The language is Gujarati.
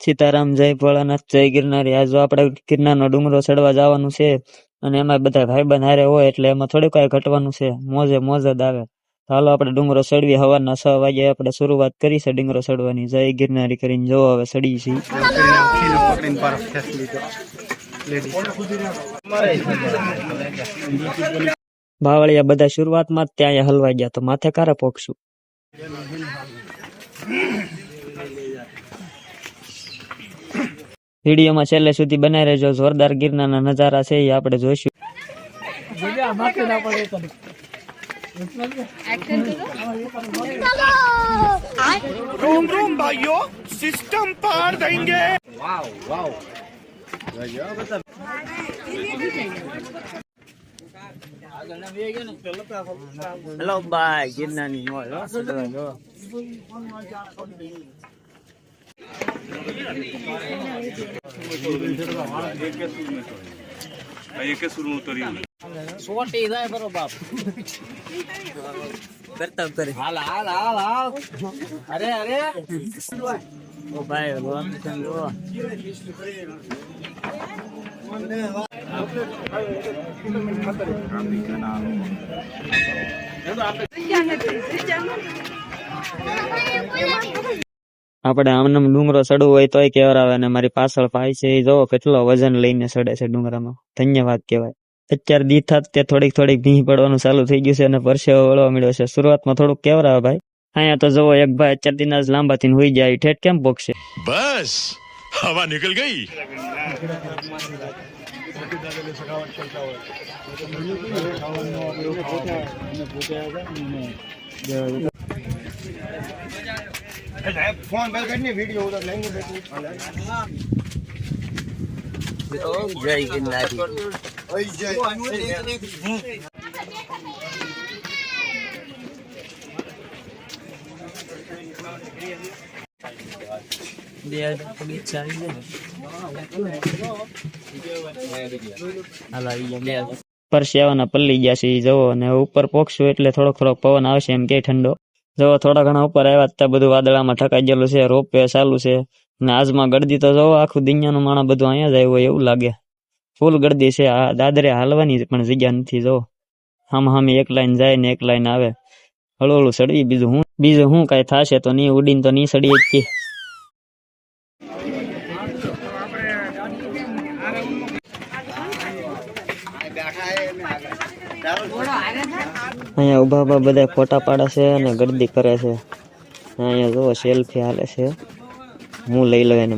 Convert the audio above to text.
સીતારામ, જય ભોળાનાથ, જય ગિરનારી. આ જો આપણે ગિરનારનો ડુંગરો ચડવા જવાનું છે અને એમાં બધા ભાઈબંધ હારે હોય એટલે એમાં થોડું કાંઈ ઘટવાનું છે. મોજે મોજ જ આવે. હાલો આપણે ડુંગરો ચડવી. સવારના 6 વાગે આપણે શરૂઆત કરી છે ડુંગરો ચડવાની. જય ગિરનારી કરીને જો હવે ચડી છે. બાવળિયા બધા શરૂઆતમાં જ ત્યાં હલવાઈ ગયા તો માથે કારે પોકશું. વિડીયોમાં છેલ્લે સુધી બનાવી રહેજો. જોરદાર ગિરનારના નજારા છે એ આપણે જોઈશું. रूम रूम भाइयों सिस्टम पार देंगे। वाव वाव હેલો બાય ગિરનારની મોજ સોટી જાય બરો બાપ કરતબ કરે હાલ હાલ હાલ હાલ અરે અરે ઓ ભાઈ રોમ ચંદો આપણે આમનામ ડુંગરો ચડવું હોય તોય કેવરાવે અને મારી પાછળ ભાઈ છે એ જોવો કેટલો વજન લઈને ચડે છે ડુંગરામાં. ધન્યવાદ કહેવાય. અત્યારે દી થાત તે થોડીક ભીંહ પડવાનું ચાલુ થઈ ગયું છે અને પરસેવો વળવા મળ્યો છે. શરૂઆતમાં થોડુંક કેવરાવે ભાઈ. અહીંયા તો જોવો એક ભાઈ અત્યાર દિન જ લાંબાથી હોઈ જાય ઠેઠ કેમ પોકશે. बस हवा निकल गई। फोन बैल करनी वीडियो उधर लेंगे જય ગિરનારી. પરસેવાના પલ્લી ગયા છે જવો અને ઉપર પોકશું એટલે થોડોક પવન આવશે એમ કે ઠંડો. જવો થોડા ઘણા ઉપર આવ્યા ત્યાં બધું વાદળામાં ઠકાઈ ગયેલું છે. રોપ વે ચાલુ છે ને આજમાં ગળદી તો જવો આખું દુનિયાનું માણસ બધું અહીંયા જ આવ્યું હોય એવું લાગે. ફૂલ ગળદી છે. આ દાદરે હાલવાની પણ જગ્યા નથી. જો હામી એક લાઈન જાય ને એક લાઈન આવે. હળવું ચડવી. બીજું હું કાંઈ થશે તો નહીં ઉડીને તો નહીં ચડી જ. અહીંયા ઉભા બધા ફોટા પાડે છે અને ગર્દી કરે છે. અહીંયા જો સેલ્ફી હાલે છે. હું લઈ લઉં એને.